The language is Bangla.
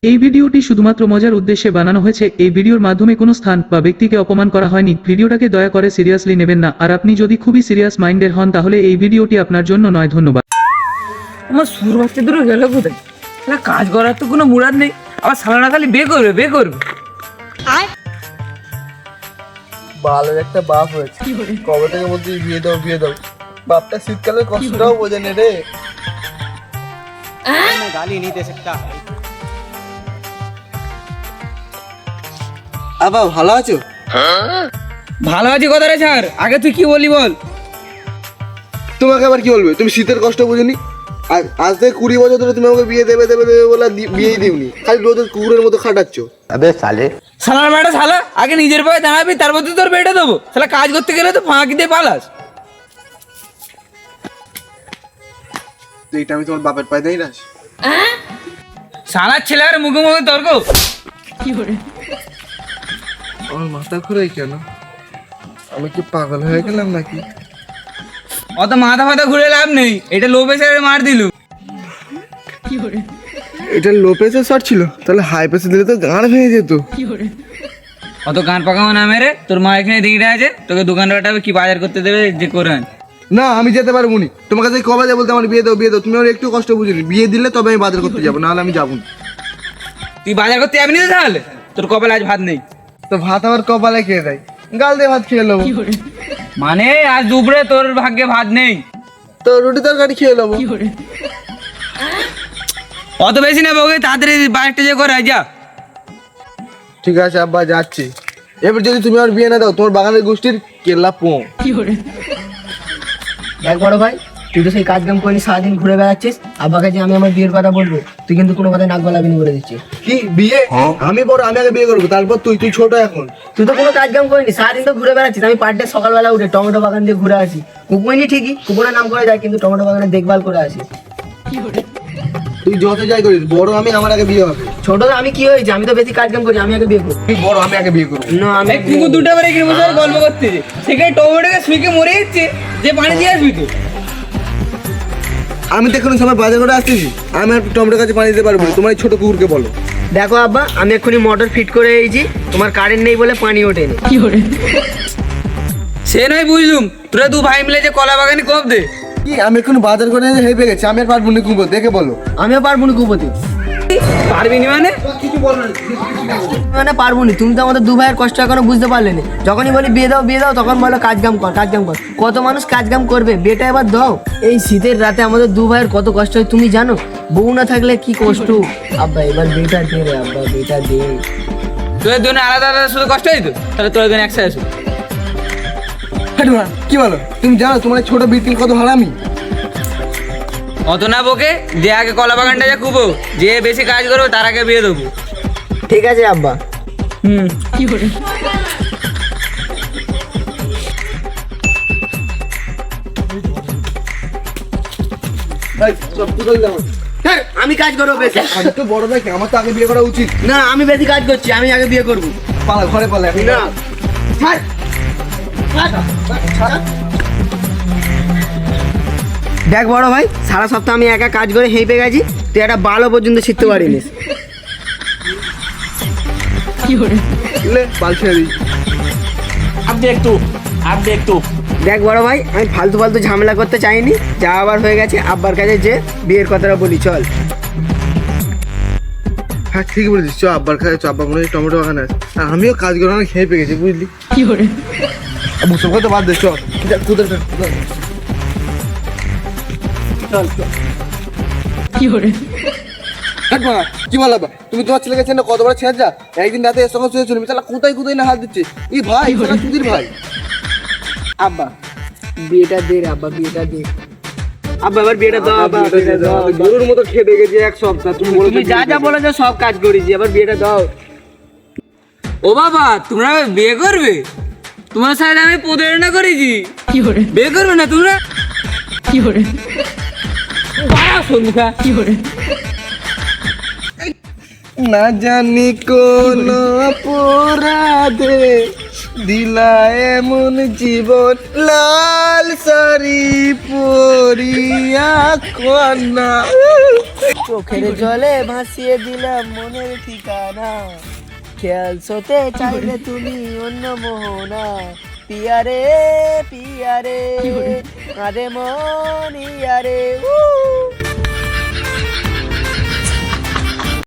এই ভিডিওটি শুধুমাত্র মজার উদ্দেশ্যে বানানো হয়েছে। এই ভিডিওর মাধ্যমে কোনো স্থান বা ব্যক্তিকে অপমান করা হয়নি। ভিডিওটাকে দয়া করে সিরিয়াসলি নেবেন না, আর আপনি যদি খুবই সিরিয়াস মাইন্ডের হন তাহলে এই ভিডিওটি আপনার জন্য নয়। ধন্যবাদ। আমার সুর বাচ্চা দুটো গেল কোথায়? না কাজ করার তো কোনো মুরাদ নেই, আবার সালানা খালি বে করবে। বালের একটা বাপ হয়েছে, কবে থেকে বলছি বিয়ে দাও। বাপটা শীতকালের কষ্টটাও বোঝে নে রে। गाली नहीं दे सकता। আবা ভালো আছো? ভালো আছি কথাটা ছাড়, আগে তুই কি বলি বল। তোমাকে আবার কি বলবে? তুমি শীতের কষ্ট বোঝনি। আর আজ থেকে 20 বছর ধরে তুমি আমাকে বিয়ে দেবে বলে বিয়েই দিওনি, খালি রোজ কুকুরের মতো খাটাচ্ছ। সালার বেটা শালা, আগে নিজের পায়ে দাঁড়াবি, তারপর তো তোর বেটা দেবো। শালা কাজ করতে গেলে তো ফাঁকি দিয়ে পালাস। তো এটা আমি তোমার বাপের পায়ে দেই না? শালার ছেলে আর মুখে তর্ক। আমার মাথা ঘুরাই কেন? আমি কি পাগল হয়ে গেলাম নাকি? অত মাথা ফাথা ঘুরে লাভ নেই, এটা লো প্রেসারে মার দিলু। এটা লো প্রেসার শট ছিল, তাহলে হাই প্রেসার দিলে তো গান ভেঙে যেত। অত গান পাকাও না মেরে, তোর মা এখানে দিকটা আছে, তোকে দোকান পাঠাবে, কি বাজার করতে দেবে যে করে আন। না আমি যেতে পারবো নি। তোমার কাছে কবে যাবো বলতে আমার বিয়ে দাও। তুমি আমার একটু কষ্ট বুঝিনি। বিয়ে দিলে তবে আমি বাজার করতে যাবো, নাহলে আমি যাবো না। তুই বাজার করতে যাবি না তাহলে? তোর কপালে আজ ভাত নেই। তো ভাত আমার কপালে খেয়ে দেয়, গাল দিয়ে ভাত খেয়ে নেবো। মানে আজ দুপুরে তোর ভাগ্যে ভাত নেই, তো রুটি তরকারি খেয়ে নেবো। অত বেশি নেবো, তাড়াতাড়ি বাজারটা যে করে যা। ঠিক আছে আব্বা, যাচ্ছি। এবার যদি তুমি আমার বিয়ে না দাও, তোমার বাগানের গোষ্ঠীর কেল্লা পো। দেখ বড় ভাই, তুই তো সেই কাজ কাম করিস, সারাদিন ঘুরে বেড়াচ্ছিস। আব্বাকে যে আমি আমার বিয়ের কথা বলবো, তুই কিন্তু কোনো কথায় নাক গলাবি না বলে দিচ্ছি। কি বিয়ে? আমি বড়, আমি আগে বিয়ে করবো, তারপর তুই ছোট এখন। তুই তো কোনো কাজ কাম করিনি, সারাদিন তো ঘুরে বেড়াচ্ছিস। আমি পার ডে সকালবেলা উঠে টমেটো বাগান দিয়ে ঘুরে আসি। কুকুনি ঠিকই, কুকুরের নাম করে যায়, কিন্তু টমেটো বাগানের দেখভাল করে আসি। তুই যত যাই করিস, বড় আমি, আমার আগে বিয়ে হবে। ছোট আমি কি হয়েছে? আমি তো বেশি কাজ কাম করি, আমি আগে বিয়ে করবো। তুই বড়, আমি আগে বিয়ে করবো। না আমি এক কুকুর দুটো করে এখানে বসে গল্প করতেছে, সেখানে টমেটোকে শুইকে মরে যাচ্ছে, যে পানি দিয়ে আসবি তো। আমি তো এখন সময় বাজার করে আসতেছি, আমি আর টমেটোর কাছে পানি দিতে পারবো না। তোমার এই ছোট কুকুরকে বলো। দেখো আব্বা, আমি এক্ষুনি মোটর ফিট করে এসেছি, তোমার কারেন্ট নেই বলে পানি ওঠেনি। সে নয় বুঝলুম, তোরা দু ভাই মিলে যে কলা বাগানে কোপ দে। কি আমি এখন বাজার করে হেঁপে গেছি, আমি আর পারবো না কুকুর, দেখে বলো। আমিও পারবো না কুপতি। পারবি নি মানে? মানে পারবো না, তুমি তো আমাদের দু ভাইয়ের কষ্ট এখনো বুঝতে পারলে না। যখনই বলি বিয়ে দাও, তখন বলো কাজ কাম কর। কত মানুষ কাজ কাম করবে, বিয়েটা এবার দাও। এই শীতের রাতে আমাদের দু ভাইয়ের কত কষ্ট হয় তুমি জানো? বউ না থাকলে কি কষ্ট। আব্বা এবার বিয়েটা দে রে, আব্বা বিয়েটা দে। তোদের দুজনে আলাদা আলাদা শুধু কষ্ট হইতো, তাহলে তোদের দুজনে একসাথে আসো। কি বলো? তুমি জানো তোমার এই ছোট বিটির কত হারামি? অত না বকে, যে আগে কলা বাগানটা যা কুবো, যে বেশি কাজ করবো তার আগে বিয়ে দেবো। ঠিক আছে আব্বা। আমি কাজ করবো বেশি। আমি তো বড় ভাই, আমার তো আগে বিয়ে করা উচিত। না আমি বেশি কাজ করছি, আমি আগে বিয়ে করবো। পালা ঘরে পালা এখন। না দেখ বড় ভাই, সারা সপ্তাহ আমি একা কাজ করে হেঁপে গেছি, তুই একটা বালও পর্যন্ত শিখতে পারিনি। বাল ছেড়ে দিই। দেখ বড় ভাই, আমি ফালতু ঝামেলা করতে চাইনি, যা আবার হয়ে গেছে। আব্বার কাছে যে বিয়ের কথাটা বলি, চল। হ্যাঁ ঠিক বলেছিস, চ আব্বার খায়, চ আব্বার মনে হয় টমেটো বাগান আছে। আর আমিও কাজ করে অনেক খেয়ে পেয়ে গেছি, বুঝলি? বুঝতে কথা বাদ দে, চ কোথায় কি বল আবার? তুমি তোমার ছেলেকে চেনো? কত বড় ছেঁচা। একদিন রাতে এর সঙ্গে শুয়েছিল, চালা কোথায় না হাত দিচ্ছে। এই ভাই সুধীর ভাই। আব্বা বিয়েটা দে রে, আব্বা বিয়েটা দে। আব্বা এবার বিয়েটা দাও, আব্বা বিয়েটা দাও। গরুর মতো খেতে গেছে এক সপ্তাহ। তুমি যা বলেছো সব কাজ করেছি, এবার বিয়েটা দাও। ও বাবা, তোমরা বিয়ে করবে? তোমার সাথে আমি প্রতারণা করেছি। বিয়ে করবে না তোমরা? বাড়া সন্ধ্যা। না জানি কোন অপরাধে দিলা এমন জীবন লাল সারি পরিয়া কন্যা। চোখের জলে ভাসিয়ে দিলাম মনের ঠিকানা, খেয়াল সতে চাইলে তুমি অন্য মোহনা। পিয়ারে পিয়ারে আরে মন ইয়ারে